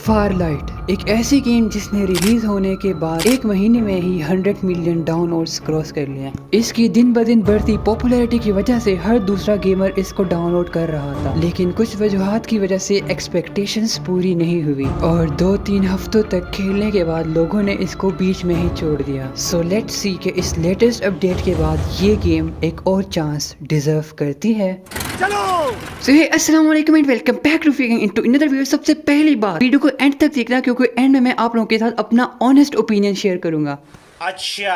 Farlight एक ऐसी game जिसने रिलीज होने के बाद एक महीने में ही 100 मिलियन डाउनलोड्स क्रॉस कर लिए। इसकी दिन ब दिन बढ़ती पॉपुलैरिटी की वजह से हर दूसरा गेमर इसको डाउनलोड कर रहा था, लेकिन कुछ वजूहात की वजह से एक्सपेक्टेशंस पूरी नहीं हुई और 2-3 हफ्तों तक खेलने के बाद लोगों ने इसको बीच में ही छोड़ दिया। सो लेट्स सी कि इस लेटेस्ट अपडेट के बाद ये गेम एक और चांस डिजर्व करती है। चलो So hey, अस्सलाम वालेकुम and welcome back to figging into another video. सबसे पहली बात वीडियो को एंड तक देखना क्योंकि एंड में मैं आप लोगों के साथ अपना ऑनेस्ट ओपिनियन शेयर करूंगा। अच्छा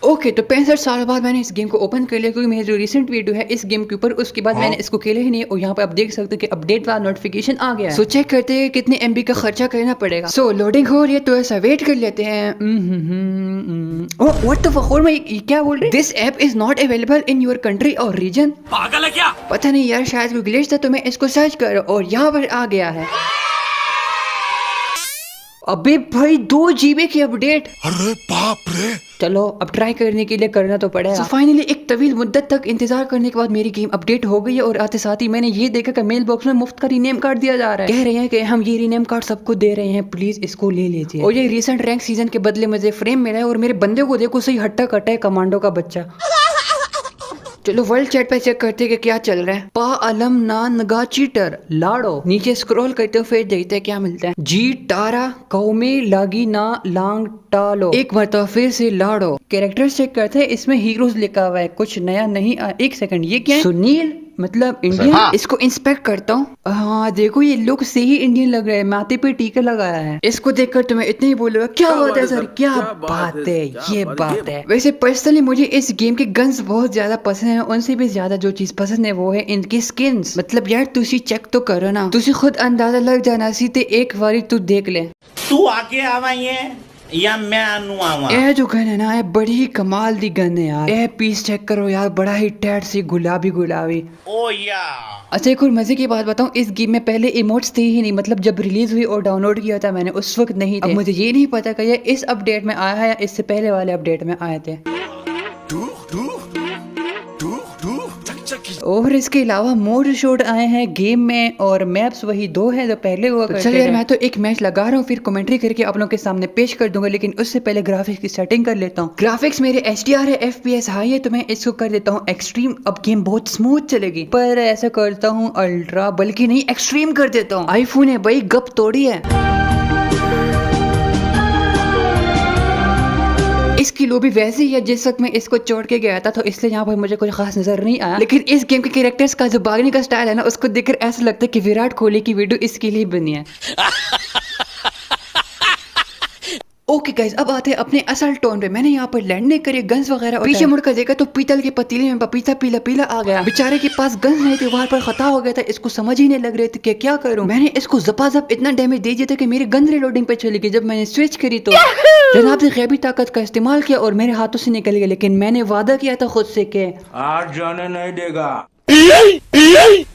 ओके तो 65 साल बाद मैंने इस गेम को ओपन कर लिया क्योंकि मेरी जो रिसेंट वीडियो है इस गेम के ऊपर, उसके बाद मैंने इसको खेला ही नहीं और यहाँ पे आप देख सकते हो कि अपडेट वाला नोटिफिकेशन आ गया है। सो चेक करते हैं कितने एमबी का खर्चा करना पड़ेगा। सो लोडिंग हो रही है तो ऐसा वेट कर लेते हैं। व्हाट द फक, मैं क्या बोल रही हूँ? This app is not available in your country और रीजन। पागल है क्या? पता नहीं यार, शायद कोई ग्लिच था तो मैं इसको सर्च कर और यहाँ पर आ गया है। अबे भाई 2 GB की अपडेट, अरे बाप रे। चलो अब ट्राई करने के लिए करना तो पड़ेगा। So फाइनली एक तवील मुद्दत तक इंतजार करने के बाद मेरी गेम अपडेट हो गई है और आते साथ ही मैंने ये देखा कि मेल बॉक्स में मुफ्त का रीनेम कार्ड दिया जा रहा है। कह रहे हैं कि हम ये रीनेम कार्ड सबको दे रहे हैं, प्लीज इसको ले लीजिए। और ये रिसेंट रैंक सीजन के बदले मुझे फ्रेम मिला है और मेरे बंदे को देखो, सही हट्टा कट्टा है, कमांडो का बच्चा। चलो वर्ल्ड चैट पे चेक करते हैं कि क्या चल रहा है। पा अलम ना नगा चीटर लाडो, नीचे स्क्रॉल करते हो फिर देखते हैं क्या मिलता है। जी टारा कौमे लागी ना लांग टालो, एक मरतबा फिर से लाडो। कैरेक्टर्स चेक करते हैं, इसमें हीरोज लिखा हुआ है, कुछ नया नहीं आया। एक सेकंड, ये क्या है? सुनील मतलब इंडियन। हाँ। इसको इंस्पेक्ट करता हूँ। हाँ देखो ये लुक से ही इंडियन लग रहा है, माथे पे टीका लगाया है। इसको देखकर तुम्हें इतना ही बोलूंगा क्या बात है सर, क्या बात है, ये बात है। वैसे पर्सनली मुझे इस गेम के गन्स बहुत ज्यादा पसंद है, उनसे भी ज्यादा जो चीज पसंद है वो है इनकी स्किन्स। मतलब यार तुसी चेक तो करो ना, तुसी खुद अंदाजा लग जाना सी ते एक बारी तू देख ले। तू आके आवा है या मैं आनू आवा? ए जो गन है ना, ये बड़ी ही कमाल दी गन है यार। ए पीस चेक करो यार, बड़ा ही टैट सी गुलाबी गुलाबी। ओ या अच्छा एक और मजे की बात बताऊं, इस गेम में पहले इमोट्स थे ही नहीं। मतलब जब रिलीज हुई और डाउनलोड किया था मैंने उस वक्त नहीं थे। अब मुझे ये नहीं पता कि ये इस अपडेट में आया है या इससे पहले वाले अपडेट में आए थे। और इसके अलावा मोड शोड आए हैं गेम में और मैप्स वही 2 है जो पहले हुआ करते थे। चलिए यार मैं तो एक मैच लगा रहा हूँ, फिर कमेंट्री करके आप लोगों के सामने पेश कर दूंगा, लेकिन उससे पहले ग्राफिक्स की सेटिंग कर लेता हूँ। ग्राफिक्स मेरे HDR है, FPS हाई है, तो मैं इसको कर देता हूँ एक्सट्रीम। अब गेम बहुत स्मूथ चलेगी, पर ऐसा करता हूँ अल्ट्रा, बल्कि नहीं एक्सट्रीम कर देता हूँ। आईफोन है भाई, गप तोड़ी है। इसकी लॉबी वैसी है जिस वक्त मैं इसको छोड़ के गया था, तो इसलिए यहाँ पर मुझे कुछ खास नजर नहीं आया। लेकिन इस गेम के कैरेक्टर्स का जो भागने का स्टाइल है ना, उसको देखकर ऐसा लगता है कि विराट कोहली की वीडियो इसके लिए बनी है। ओके गाइस, अब आते हैं अपने असल टोन पे। मैंने यहाँ पर लैंड नहीं करी, गन्स वगैरह, पीछे मुड़कर देखा तो पीतल के पतीले में पपीता पीला पीला आ गया। बेचारे के पास गन्स नहीं थे, वहां पर खता हो गया था, इसको समझ ही नहीं लग रहे थे कि क्या करूं। मैंने इसको जपाजप इतना डैमेज दे दिया था कि मेरी गन रिलोडिंग पे चली गई। जब मैंने स्विच करी तो जनाब ने गैबी ताकत का इस्तेमाल किया और मेरे हाथों से निकल गया। लेकिन मैंने वादा किया था खुद से कि आज जाने नहीं देगा।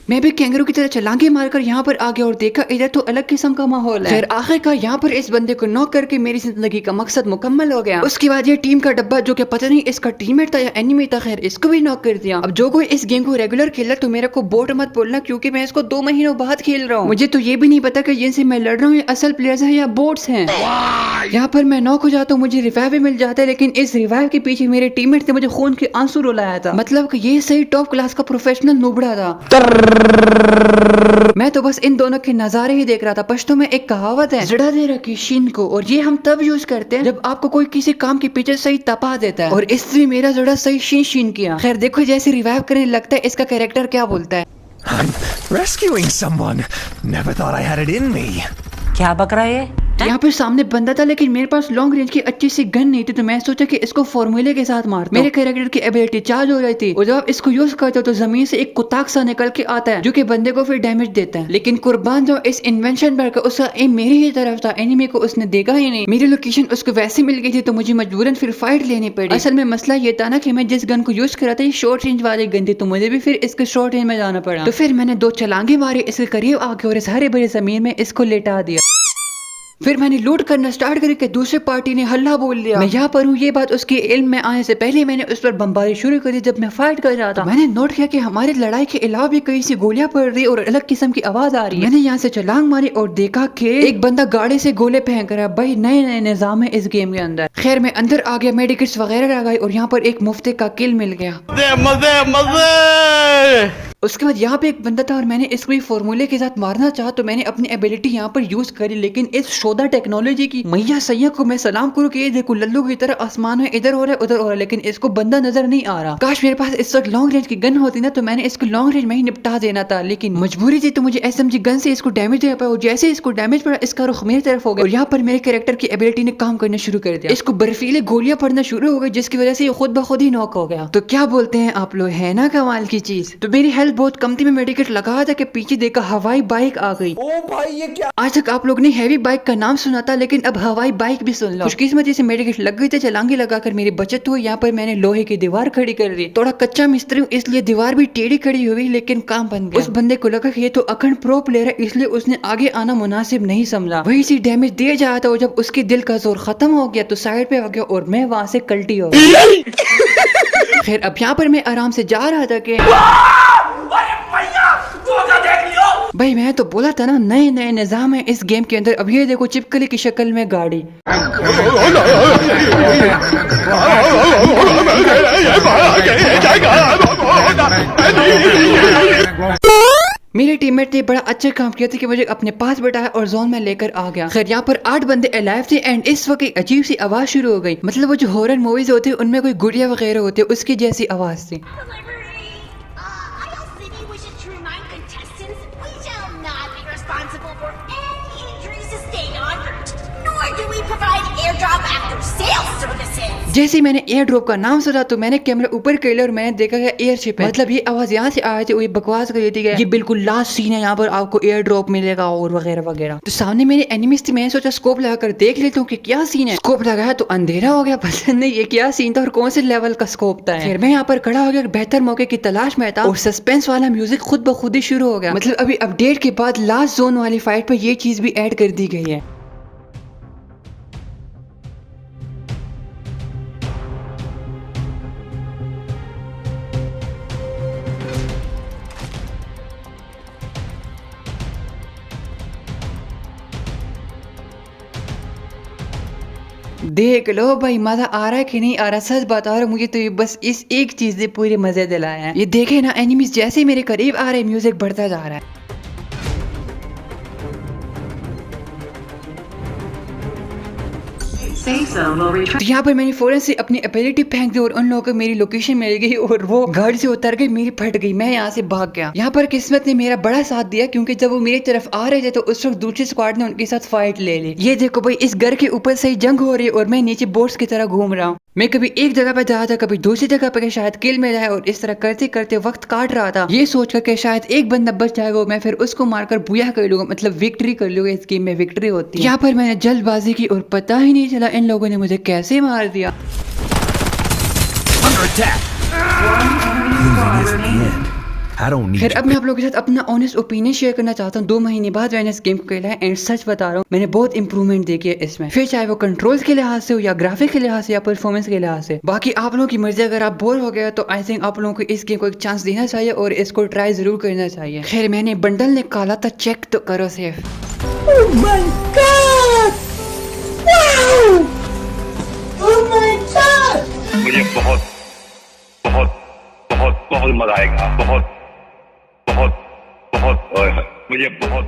मैं भी कैंगरू की तरह छलांगे मारकर यहाँ पर आ गया और देखा इधर तो अलग किस्म का माहौल है। फिर आखिरकार यहाँ पर इस बंदे को नॉक करके मेरी जिंदगी का मकसद मुकम्मल हो गया। उसके बाद ये टीम का डब्बा, जो कि पता नहीं इसका टीममेट था या एनिमी था, खैर इसको भी नॉक कर दिया। अब जो कोई इस गेम को रेगुलर खेला तो मेरे को बोट मत बोलना, क्योंकि मैं इसको 2 महीनों बाद खेल रहा हूँ। मुझे तो ये भी नहीं पता कि जिनसे मैं लड़ रहा हूँ ये असल प्लेयर्स है या बोट्स हैं। यहाँ पर मैं नॉक हो जाता हूँ, मुझे रिवाइव भी मिल जाता है, लेकिन इस रिवाइव के पीछे मेरे टीममेट ने मुझे खून के आंसू रुलाया था। मतलब कि ये सही टॉप क्लास का प्रोफेशनल नुबड़ा था। मैं तो बस इन दोनों के नजारे ही देख रहा था। पश्तो में एक कहावत है, जड़ा दे रखी शीन को, और ये हम तब यूज करते हैं जब आपको कोई किसी काम के पीछे सही तपा देता है, और इससे मेरा जड़ा सही शीन शीन किया। खैर देखो, जैसे रिवाइव करने लगता है इसका कैरेक्टर क्या बोलता है। I'm rescuing someone. Never thought I had it in me. क्या बक रहा है? यहाँ पर सामने बंदा था, लेकिन मेरे पास लॉन्ग रेंज की अच्छी सी गन नहीं थी, तो मैं सोचा कि इसको फॉर्मूले के साथ मार। मेरे कैरेक्टर की एबिलिटी चार्ज हो रही थी और जब आप इसको यूज करते हो तो जमीन से एक कुताक सा निकल के आता है जो कि बंदे को फिर डैमेज देता है। लेकिन कुर्बान जो इस इन्वेंशन पर, उसका एम मेरी ही तरफ था, एनिमी को उसने देखा ही नहीं। मेरी लोकेशन उसको वैसे मिल गई थी तो मुझे मजबूरन फिर फाइट लेनी पड़ी। असल में मसला ये था ना कि मैं जिस गन को यूज करा था ये शॉर्ट रेंज वाली गन थी, तो मुझे भी फिर इसके शॉर्ट रेंज में जाना पड़ा। तो फिर मैंने 2 छलांगे मारी, इसके करीब आके और इस हरे भरे जमीन में इसको लेटा दिया। फिर मैंने लूट करना स्टार्ट करके दूसरे पार्टी ने हल्ला बोल दिया। मैं यहाँ पर हूँ, ये बात उसके इल्म में आने से पहले मैंने उस पर बमबारी शुरू कर दी। जब मैं फाइट कर रहा था मैंने नोट किया कि हमारी लड़ाई के अलावा भी कहीं से गोलियां पड़ रही और अलग किस्म की आवाज आ रही है। मैंने यहाँ से छलांग मारी और देखा कि एक बंदा गाड़ी से गोले फेंक रहा है। भाई नए नए निजाम है इस गेम के अंदर। खैर मैं अंदर आ गया, मेडिकेट्स वगैरह लगाई और यहाँ पर एक मुफ्ते का किल मिल गया। उसके बाद यहाँ पे एक बंदा था और मैंने इसको भी फॉर्मूले के साथ मारना चाहा तो मैंने अपनी एबिलिटी यहाँ पर यूज करी। लेकिन इस शोधा टेक्नोलॉजी की मैया सैया को मैं सलाम करूँ कि ये देखो लल्लू की तरह आसमान में इधर हो रहा है उधर हो रहा है, लेकिन इसको बंदा नजर नहीं आ रहा। काश मेरे पास इस वक्त लॉन्ग रेंज की गन होती ना तो मैंने इसको लॉन्ग रेंज में ही निपटा देना था, लेकिन मजबूरी थी तो मुझे SMG गन से इसको डैमेज दे पाया। और जैसे इसको डैमेज पड़ा इसका रुख मेरी तरफ हो गया और यहाँ पर मेरे कैरेक्टर की एबिलिटी ने काम करना शुरू कर दिया। इसको बर्फीले गोलियां पड़ना शुरू हो गई जिसकी वजह से ये खुद ब खुद ही नॉक हो गया। तो क्या बोलते हैं आप लोग, है ना कमाल की चीज। तो मेरी हेल्थ बहुत कम थी, मैं टिकट लगा था कि पीछे देखा हवाई बाइक आ गई। ओ भाई ये क्या, आज तक आप लोग ने हैवी बाइक का नाम सुना था लेकिन अब हवाई बाइक भी सुन लो। खुशकिस्मती से मेडिकेट लग गई थी, छलांगी लगाकर मेरी बचत हुई। यहाँ पर मैंने लोहे की दीवार खड़ी कर दी। थोड़ा कच्चा मिस्त्री हूँ इसलिए दीवार भी टेढ़ी खड़ी हुई लेकिन काम बन गया। उस बंदे को लगा कि ये तो अखंड प्रो प्लेयर है इसलिए उसने आगे आना मुनासिब नहीं समझा, वही सी डैमेज दिया जा रहा था। और जब उसके दिल का जोर खत्म हो गया तो साइड पे आ गया और मैं वहां से कल्टी हो गया। फिर अब यहाँ पर मैं आराम से जा रहा था कि भाई मैं तो बोला था ना नए नए निजाम है इस गेम के अंदर। अब ये देखो चिपकली की शक्ल में गाड़ी। मेरे टीममेट ने बड़ा अच्छा काम किया था कि मुझे अपने पास बैठाया और जोन में लेकर आ गया। खैर यहाँ पर 8 बंदे अलाइव थे एंड इस वक्त एक अजीब सी आवाज शुरू हो गई। मतलब वो जो हॉरर मूवीज होती है उनमें कोई गुड़िया वगैरह होती है उसकी जैसी आवाज थी। जैसे मैंने एयर ड्रॉप का नाम सुना तो मैंने कैमरा ऊपर कर लिया और मैंने देखा कि एयरशिप है। मतलब ये आवाज यहाँ से आई थी, वो बकवास कर रही थी ये बिल्कुल लास्ट सीन है, यहाँ पर आपको एयर ड्रॉप मिलेगा और वगैरह वगैरह। तो सामने मेरे एनिमीज थी, मैंने सोचा स्कोप लगाकर देख लेता हूँ कि क्या सीन है। स्कोप लगाया तो अंधेरा हो गया, पता नहीं ये क्या सीन था और कौन से लेवल का स्कोप था। फिर मैं यहाँ पर खड़ा हो गया, बेहतर मौके की तलाश में था और सस्पेंस वाला म्यूजिक खुद ब खुद ही शुरू हो गया। मतलब अभी अपडेट के बाद लास्ट जोन वाली फाइट पर ये चीज भी ऐड कर दी गई है। देख लो भाई मजा आ रहा है कि नहीं आ रहा, सच बता रहा हूँ मुझे तो ये बस इस एक चीज ने पूरे मजे दिलाया है। ये देखे ना एनिमीज जैसे मेरे करीब आ रहे म्यूजिक बढ़ता जा रहा है। तो यहाँ पर मैंने फौरन से अपनी एबिलिटी फेंक दी और उन लोगों को मेरी लोकेशन मिल गई और वो गाड़ी से उतर गई, मेरी फट गई, मैं यहाँ से भाग गया। यहाँ पर किस्मत ने मेरा बड़ा साथ दिया क्योंकि जब वो मेरी तरफ आ रहे थे तो उस वक्त दूसरी स्क्वाड ने उनके साथ फाइट ले ली। ये देखो भाई इस घर के ऊपर से ही जंग हो रही है और मैं नीचे बोट्स की तरह घूम रहा हूँ। मैं कभी एक जगह पे जा रहा था कभी दूसरी जगह पे शायद किल मिल जाए और इस तरह करते करते वक्त काट रहा था ये सोचकर कि शायद एक बंदा बच जाएगा मैं फिर उसको मारकर बुया कर लूंगा, मतलब विक्ट्री कर लूंगा। इस गेम में विक्ट्री होती है। यहाँ पर मैंने जल्दबाजी की और पता ही नहीं चला इन लोगों ने मुझे कैसे मार दिया। फिर अब मैं आप लोगों के साथ अपना ऑनेस्ट ओपिनियन शेयर करना चाहता हूँ। 2 महीने बाद मैंने इस गेम को खेला है एंड सच बता रहा हूँ मैंने बहुत इंप्रूवमेंट देखी है इसमें, फिर चाहे वो कंट्रोल्स के लिहाज से हो या ग्राफिक के लिहाज से या परफॉर्मेंस के लिहाज से। बाकी आप लोगों की मर्जी, अगर आप बोर हो गए तो आई थिंक आप लोगों को इस गेम को एक चांस देना चाहिए और इसको ट्राई जरूर करना चाहिए। खैर मैंने बंडल निकाला था, चेक तो करो सेफ। मुझे बहुत बहुत बहुत बहुत मजा आएगा, बहुत बहुत बहुत मुझे बहुत